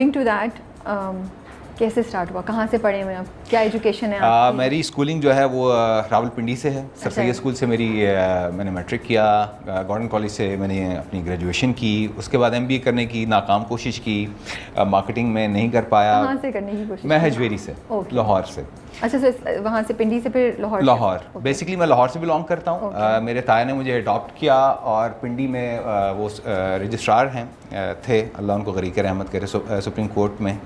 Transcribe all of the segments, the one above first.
To that कैसे start हुआ, कहाँ से पढ़े हुए आप, क्या एजुकेशन है आपकी? मेरी स्कूलिंग जो है वो रावलपिंडी से है। सर सैयद स्कूल से मैंने मैट्रिक किया। गॉर्डन कॉलेज से मैंने अपनी ग्रेजुएशन की। उसके बाद एमबीए करने की नाकाम कोशिश की, मार्केटिंग में नहीं कर पाया। कहाँ से करने की कोशिश? मैं हजवेरी से, लाहौर से। अच्छा, तो वहाँ से पिंडी से फिर लाहौर? बेसिकली मैं लाहौर से बिलोंग करता हूँ। मेरे ताया ने मुझे अडॉप्ट किया और पिंडी में वो रजिस्ट्रार हैं थे, अल्लाह उनको गरीक रहमत करे, सुप्रीम कोर्ट में।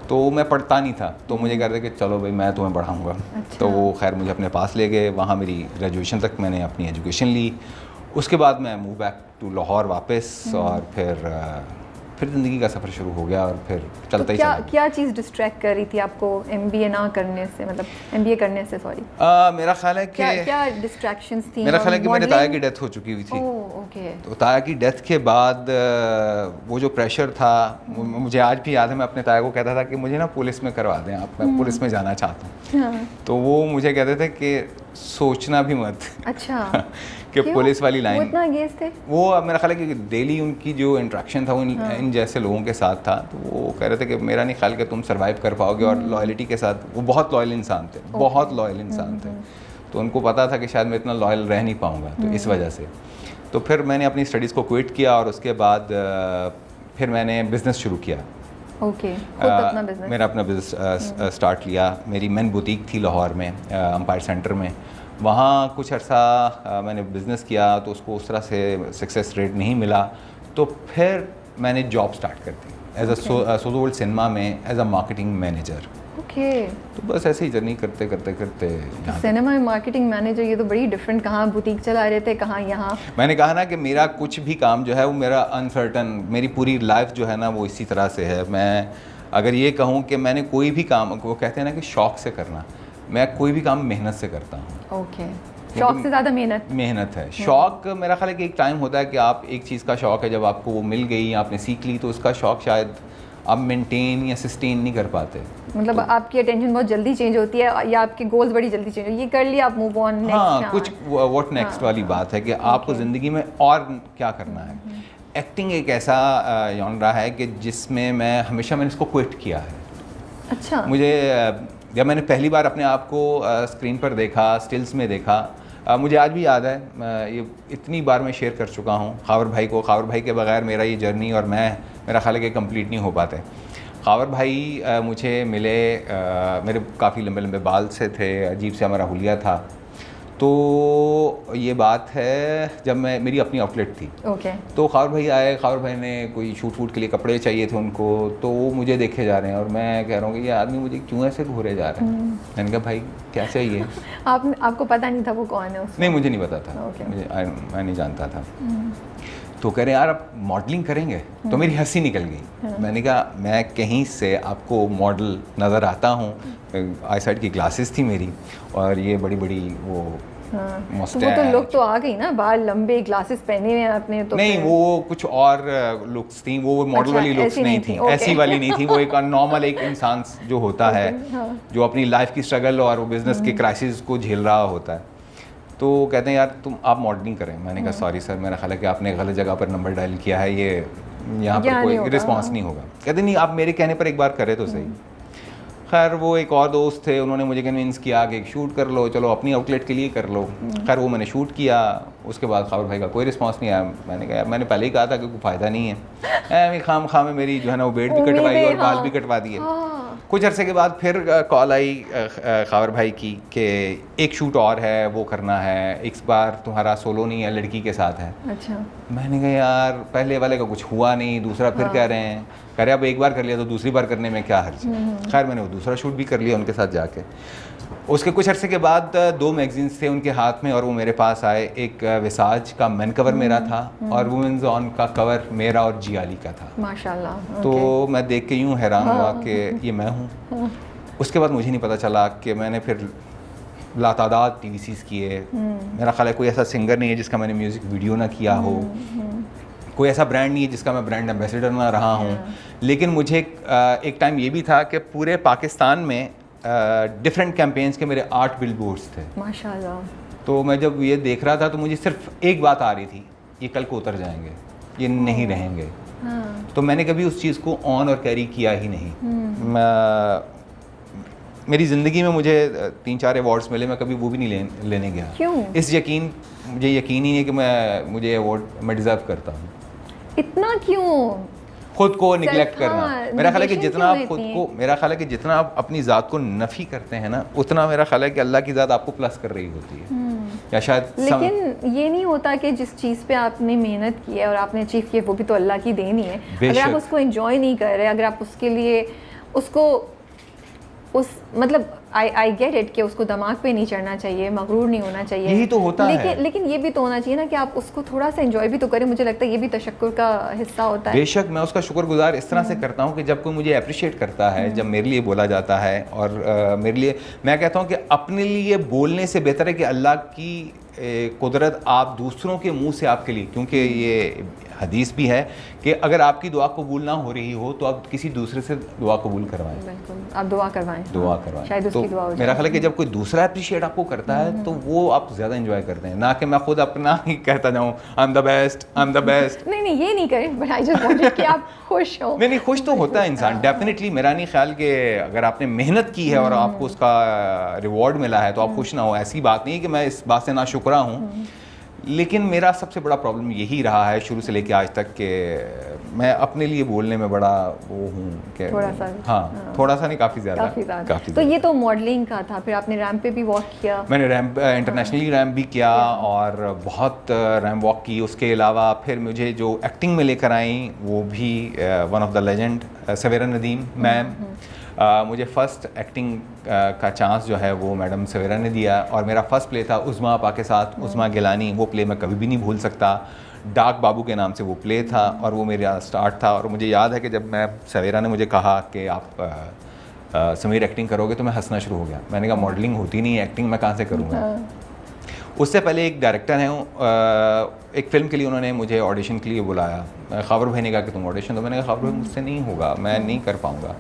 तो मैं पढ़ता नहीं था, तो मुझे कहते कि चलो भाई मैं तुम्हें पढ़ाऊँगा। अच्छा। तो वो खैर मुझे अपने पास ले गए, वहाँ मेरी ग्रेजुएशन तक मैंने अपनी एजुकेशन ली। उसके बाद मैं मूव बैक टू लाहौर वापस, और फिर ज़िंदगी का सफ़र शुरू हो गया और फिर चलता ही चला। क्या चीज़ डिस्ट्रैक्ट कर रही थी आपको एमबीए ना करने से, मतलब एमबीए करने से? सॉरी, मेरा ख्याल है कि क्या डिस्ट्रैक्शंस थी? मेरा ख्याल है कि मेरे ताया की डेथ हो चुकी हुई थी। ओके। तो ताया की डेथ के बाद वो जो प्रेशर था, मुझे आज भी याद है। मैं अपने ताया को कहता था कि मुझे ना पुलिस में करवा दें आप, मैं पुलिस में जाना चाहता हूँ। तो वो मुझे कहते थे कि सोचना भी मत। अच्छा। कि पुलिस वाली लाइन, वो इतना अगेंस्ट थे? वो मेरा ख्याल है कि डेली उनकी जो इंट्रैक्शन था वो इन जैसे लोगों के साथ था। तो वो कह रहे थे कि मेरा नहीं ख्याल कि तुम सर्वाइव कर पाओगे। और लॉयल्टी के साथ वो बहुत लॉयल इंसान थे, बहुत लॉयल इंसान थे। तो उनको पता था कि शायद मैं इतना लॉयल रह नहीं पाऊँगा, तो इस वजह से। तो फिर मैंने अपनी स्टडीज़ को क्विट किया और उसके बाद फिर मैंने बिज़नेस शुरू किया। ओके। मेरा अपना बिज़नेस स्टार्ट लिया। मेरी मेन बुटीक थी लाहौर में, एम्पायर सेंटर में। वहाँ कुछ अर्सा मैंने बिज़नेस किया, तो उसको उस तरह से सक्सेस रेट नहीं मिला। तो फिर मैंने जॉब स्टार्ट कर दी एज अ सोज़ोवर्ल्ड सिनेमा में as a marketing manager. Okay. तो बस ऐसे ही जर्नी करते करते सिनेमा में मार्केटिंग मैनेजर, ये तो बड़ी डिफरेंट। कहाँ बुटीक चला रहे थे, कहाँ यहाँ? मैंने कहा ना कि मेरा कुछ भी काम जो है वो मेरा अनसर्टन, मेरी पूरी लाइफ जो है ना वो इसी तरह से है। मैं अगर ये कहूँ कि मैंने कोई भी काम, वो कहते हैं ना कि शौक़ से करना, मैं कोई भी काम मेहनत से करता हूँ। ओके। शौक से ज़्यादा मेहनत है। शौक़ मेरा ख्याल है कि एक टाइम होता है कि आप एक चीज़ का शौक़ है, जब आपको वो मिल गई, आपने सीख ली, तो उसका शौक़ शायद आप मेंटेन या सस्टेन नहीं कर पाते। मतलब तो आपकी अटेंशन बहुत जल्दी चेंज होती है, या आपके गोल्स बड़ी जल्दी चेंज होती है, ये कर लिया आप मूव ऑन नेक्स्ट। हाँ, कुछ व्हाट नेक्स्ट वाली बात है कि आपको ज़िंदगी में और क्या करना है। एक्टिंग एक ऐसा जॉनरा है कि जिसमें मैं हमेशा मैंने इसको क्विट किया है। अच्छा। मुझे जब मैंने पहली बार अपने आप को स्क्रीन पर देखा, स्टिल्स में देखा, मुझे आज भी याद है, ये इतनी बार मैं शेयर कर चुका हूँ खावर भाई को। खावर भाई के बगैर मेरा ये जर्नी और मेरा ख्याल है कि कंप्लीट नहीं हो पाते। खावर भाई मुझे मिले, मेरे काफ़ी लंबे लंबे बाल से थे, अजीब से हमारा हुलिया था। तो ये बात है जब मेरी अपनी आउटलेट थी। ओके। तो खावर भाई आए, खावर भाई ने कोई शूट के लिए कपड़े चाहिए थे उनको, तो वो मुझे देखे जा रहे हैं और मैं कह रहा हूँ कि ये आदमी मुझे क्यों ऐसे घूरे जा रहे हैं। मैंने कहा भाई क्या चाहिए? आपको पता नहीं था वो कौन है उसमें? नहीं, मुझे नहीं पता था। मैं नहीं जानता था। तो कह रहे यार आप मॉडलिंग करेंगे? तो मेरी हंसी निकल गई। मैंने कहा मैं कहीं से आपको मॉडल नज़र आता हूँ, आई साइड की ग्लासेस थी मेरी, और ये बड़ी बड़ी वो तो वो तो लुक तो आ गई ना, बाल लंबे, ग्लासेस पहने हुए आपने तो। नहीं, वो कुछ और लुक्स थी, वो मॉडल वाली लुक्स नहीं थी, ऐसी वाली नहीं थी। वो एक नॉर्मल एक इंसान जो होता है, जो अपनी लाइफ की स्ट्रगल और वो बिज़नेस के क्राइसिस को झेल रहा होता है। तो कहते हैं यार आप मॉडलिंग करें। मैंने कहा सॉरी सर, मेरा ख्याल है कि आपने गलत जगह पर नंबर डायल किया है, ये यहाँ पर कोई रिस्पॉन्स नहीं होगा। कहते नहीं, आप मेरे कहने पर एक बार करें तो सही। खैर वो एक और दोस्त थे, उन्होंने मुझे कन्विंस किया कि शूट कर लो, चलो अपनी आउटलेट के लिए कर लो। खैर वो मैंने शूट किया। उसके बाद खावर भाई का कोई रिस्पांस नहीं आया। मैंने कहा यार मैंने पहले ही कहा था कि कोई फ़ायदा नहीं है। खाम में मेरी जो है ना वो बेड भी कटवाई और बाल भी कटवा दिए। कुछ अरसे के बाद फिर कॉल आई खावर भाई की कि एक शूट और है, वो करना है, इस बार तुम्हारा सोलो नहीं है, लड़की के साथ है। अच्छा। मैंने कहा यार पहले वाले का कुछ हुआ नहीं, दूसरा फिर कह रहे हैं, कह रहे अब एक बार कर लिया तो दूसरी बार करने में क्या हर्ज है। खैर मैंने वो दूसरा शूट भी कर लिया उनके साथ जाके। उसके कुछ अरसे के बाद 2 मैगजीन्स थे उनके हाथ में और वो मेरे पास आए। एक विसाज का मेन कवर मेरा था और वुमेन्स ऑन का कवर मेरा और जियाली का था। माशाल्लाह। तो मैं देख के यूँ हैरान हुआ कि ये मैं हूँ। उसके बाद मुझे नहीं पता चला कि मैंने फिर लातादाद TVCs किए। मेरा ख्याल है कोई ऐसा सिंगर नहीं है जिसका मैंने म्यूज़िक वीडियो ना किया हो, कोई ऐसा ब्रांड नहीं है जिसका मैं ब्रांड एम्बेसडर ना रहा हूँ। लेकिन मुझे एक टाइम ये भी था कि पूरे पाकिस्तान में डिफरेंट कैंपेन्स के मेरे 8 बिलबोर्ड्स थे। माशाल्लाह। तो मैं जब ये देख रहा था तो मुझे सिर्फ एक बात आ रही थी, ये कल को उतर जाएंगे, ये नहीं रहेंगे। हाँ। तो मैंने कभी उस चीज़ को ऑन और कैरी किया ही नहीं। मेरी ज़िंदगी में मुझे 3-4 अवार्ड्स मिले, मैं कभी वो भी नहीं लेने गया। क्यों? मुझे यकीन ही नहीं है कि मुझे अवार्ड मैं डिज़र्व करता हूँ। इतना क्यों? खुद को निगलेक्ट करना। मेरा ख्याल है कि जितना आप खुद को, मेरा ख्याल है कि जितना आप अपनी ज़ात को नफ़ी करते हैं ना, उतना मेरा ख्याल है कि अल्लाह की ज़ात आपको प्लस कर रही होती है। या शायद लेकिन ये नहीं होता कि जिस चीज़ पे आपने मेहनत की है और आपने अचीव किया वो भी तो अल्लाह की देन ही है। अगर आप उसको एंजॉय नहीं कर रहे, अगर आप उसके लिए उसको मतलब आई गेट इट कि उसको दिमाग पे नहीं चढ़ना चाहिए, मगरूर नहीं होना चाहिए, यही तो होता है। लेकिन ये भी तो होना चाहिए ना कि आप उसको थोड़ा सा एंजॉय भी तो करें। मुझे लगता है ये भी तशक्कुर का हिस्सा होता है। बेशक मैं उसका शुक्रगुजार इस तरह से करता हूँ कि जब कोई मुझे अप्रिशिएट करता है, जब मेरे लिए बोला जाता है, और मेरे लिए, मैं कहता हूँ कि अपने लिए बोलने से बेहतर है कि अल्लाह की कुदरत आप दूसरों के मुंह से आपके लिए, क्योंकि ये हदीस भी है कि अगर आपकी दुआ कबूल ना हो रही हो तो आप किसी दूसरे से दुआ कबूल करवाएं। बिल्कुल, आप दुआ करवाएं। शायद तो उसकी दुआ हो जाए। मेरा ख्याल है कि जब कोई दूसरा अप्रिशिएट आपको करता है तो वो आप ज़्यादा एंजॉय करते हैं, ना कि मैं खुद अपना ही कहता जाऊँ I am the best, I am the best. नहीं ये नहीं करें, बट आई जस्ट वांटेड कि आप खुश हो। नहीं खुश तो होता है इंसान डेफिनेटली। मेरा नहीं ख्याल कि अगर आपने मेहनत की है और आपको उसका रिवॉर्ड मिला है तो आप खुश ना हो, ऐसी बात नहीं है कि मैं इस बात से नाशुक्रा हूँ। लेकिन मेरा सबसे बड़ा प्रॉब्लम यही रहा है शुरू से लेकर आज तक कि मैं अपने लिए बोलने में बड़ा वो हूँ कि थोड़ा सा नहीं, काफ़ी ज़्यादा। तो ये तो मॉडलिंग का था, फिर आपने रैम्प पे भी वॉक किया? मैंने रैम्प इंटरनेशनली रैम्प भी किया और बहुत रैम्प वॉक की। उसके अलावा फिर मुझे जो एक्टिंग में लेकर आई वो भी one of the legend Savera Nadeem ma'am. मुझे फ़र्स्ट एक्टिंग का चांस जो है वो मैडम सवेरा ने दिया और मेरा फ़र्स्ट प्ले था उज़्मा आपा के साथ, उज़्मा गिलानी। वो प्ले मैं कभी भी नहीं भूल सकता। डाक बाबू के नाम से वो प्ले था और वो मेरा स्टार्ट था। और मुझे याद है कि जब मैं सवेरा ने मुझे कहा कि आप समीर एक्टिंग करोगे तो मैं हंसना शुरू हो गया। मैंने कहा मॉडलिंग होती नहीं है, एक्टिंग मैं कहाँ से करूँगा। उससे पहले एक डायरेक्टर हैं, एक फ़िल्म के लिए उन्होंने मुझे ऑडिशन के लिए बुलाया। ख़ाबर भाई ने कहा कि तुम ऑडिशन दो। मैंने कहा ख़ाबर भाई मुझसे नहीं होगा, मैं नहीं कर पाऊँगा।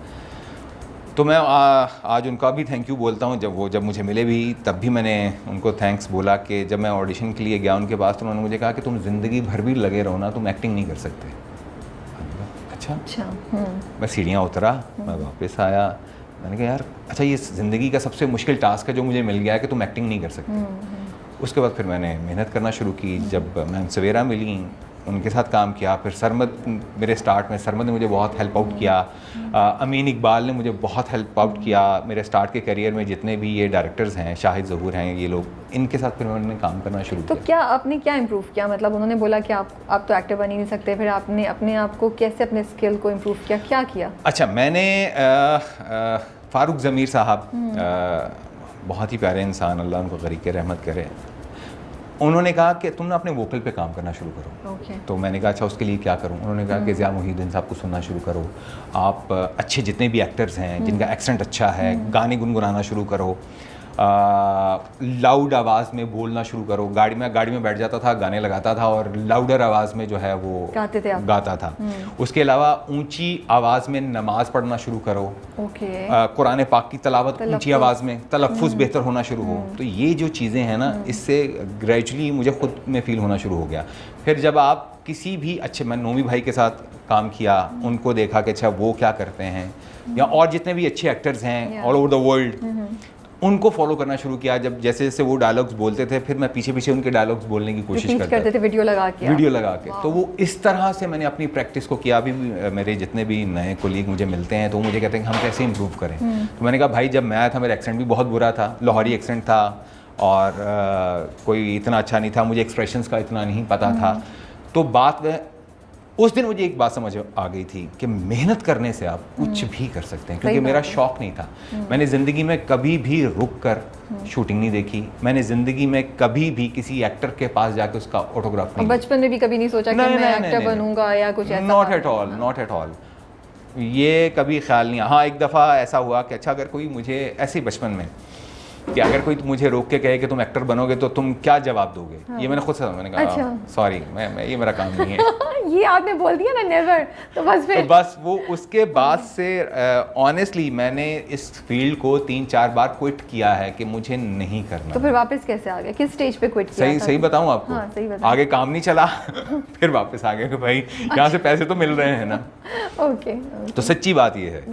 तो मैं आज उनका भी थैंक यू बोलता हूँ। जब मुझे मिले भी तब भी मैंने उनको थैंक्स बोला कि जब मैं ऑडिशन के लिए गया उनके पास तो उन्होंने मुझे कहा कि तुम ज़िंदगी भर भी लगे रहो ना, तुम एक्टिंग नहीं कर सकते। अच्छा। मैं सीढ़ियाँ उतरा, मैं वापस आया, मैंने कहा यार अच्छा ये ज़िंदगी का सबसे मुश्किल टास्क है जो मुझे मिल गया है कि तुम एक्टिंग नहीं कर सकते। उसके बाद फिर मैंने मेहनत करना शुरू की। जब मैम सवेरा मिली उनके साथ काम किया, फिर सरमद मेरे स्टार्ट में, सरमद ने मुझे बहुत हेल्प आउट किया, अमीन इकबाल ने मुझे बहुत हेल्प आउट किया मेरे स्टार्ट के करियर में। जितने भी ये डायरेक्टर्स हैं, शाहिद ज़हूर हैं, ये लोग, इनके साथ फिर मैंने काम करना शुरू किया। तो क्या आपने क्या इम्प्रूव किया? मतलब उन्होंने बोला कि आप तो एक्टर बन ही नहीं सकते, फिर आपने अपने आप को कैसे, अपने स्किल को इम्प्रूव किया, क्या किया? अच्छा, मैंने फ़ारूक ज़मीर साहब, बहुत ही प्यारे इंसान, अल्लाह उनको गरीक़ रहमत करे, उन्होंने कहा कि तुम ना अपने वोकल पे काम करना शुरू करो। तो मैंने कहा अच्छा उसके लिए क्या करूं? उन्होंने कहा कि ज़िया मोहिउद्दीन साहब को सुनना शुरू करो, आप अच्छे जितने भी एक्टर्स हैं जिनका एक्सेंट अच्छा है, गाने गुनगुनाना शुरू करो, लाउड आवाज़ में बोलना शुरू करो। गाड़ी में बैठ जाता था, गाने लगाता था और लाउडर आवाज़ में जो है वो गाता था। उसके अलावा ऊंची आवाज़ में नमाज पढ़ना शुरू करो। कुरान पाक की तलावत ऊंची आवाज़ में, तलफ़्फ़ुज़ बेहतर होना शुरू हो। तो ये जो चीज़ें हैं ना, इससे ग्रेजुअली मुझे खुद में फ़ील होना शुरू हो गया। फिर जब आप किसी भी अच्छे, मैं नोमी भाई के साथ काम किया, उनको देखा कि अच्छा वो क्या करते हैं, या और जितने भी अच्छे एक्टर्स हैं ऑल ओवर द वर्ल्ड, उनको फॉलो करना शुरू किया। जब जैसे जैसे वो डायलॉग्स बोलते थे फिर मैं पीछे पीछे उनके डायलॉग्स बोलने की कोशिश करते थे, वीडियो लगा के। तो वो इस तरह से मैंने अपनी प्रैक्टिस को किया। अभी मेरे जितने भी नए कोलीग मुझे मिलते हैं तो मुझे कहते हैं कि हम कैसे इंप्रूव करें। तो मैंने कहा भाई जब मैं आया था मेरा एक्सेंट भी बहुत बुरा था, लाहौरी एक्सेंट था और कोई इतना अच्छा नहीं था, मुझे एक्सप्रेशंस का इतना नहीं पता था। तो बात में उस दिन मुझे एक बात समझ आ गई थी कि मेहनत करने से आप कुछ भी कर सकते हैं, क्योंकि मेरा शौक़ नहीं था। मैंने ज़िंदगी में कभी भी रुक कर शूटिंग नहीं देखी। मैंने ज़िंदगी में कभी भी किसी एक्टर के पास जाकर उसका ऑटोग्राफ नहीं, बचपन में भी कभी नहीं सोचा कि मैं एक्टर बनूंगा या कुछ ऐसा। नॉट एट ऑल, ये कभी ख्याल नहीं। हाँ, एक दफ़ा ऐसा हुआ कि अच्छा अगर कोई मुझे ऐसे ही बचपन में कि अगर कोई मुझे रोक के कहे कि तुम एक्टर बनोगे तो तुम क्या जवाब दोगे। हाँ। ये मैंने खुद से मैंने कहा अच्छा। सॉरी मैं ये मेरा काम नहीं है। ये आपने बोल दिया ना नेवर, तो बस फिर तो बस वो उसके बाद से ऑनेस्टली मैंने इस फील्ड को 3-4 बार क्विट किया है कि मुझे नहीं करना। तो फिर वापस कैसे आ गए, किस स्टेज पे क्विट किया था? सही बताऊं आपको? हाँ, सही बताओ। आगे काम नहीं चला फिर वापस आ गए कि भाई यहाँ से पैसे तो मिल रहे हैं ना। ओके। तो सच्ची बात ये है।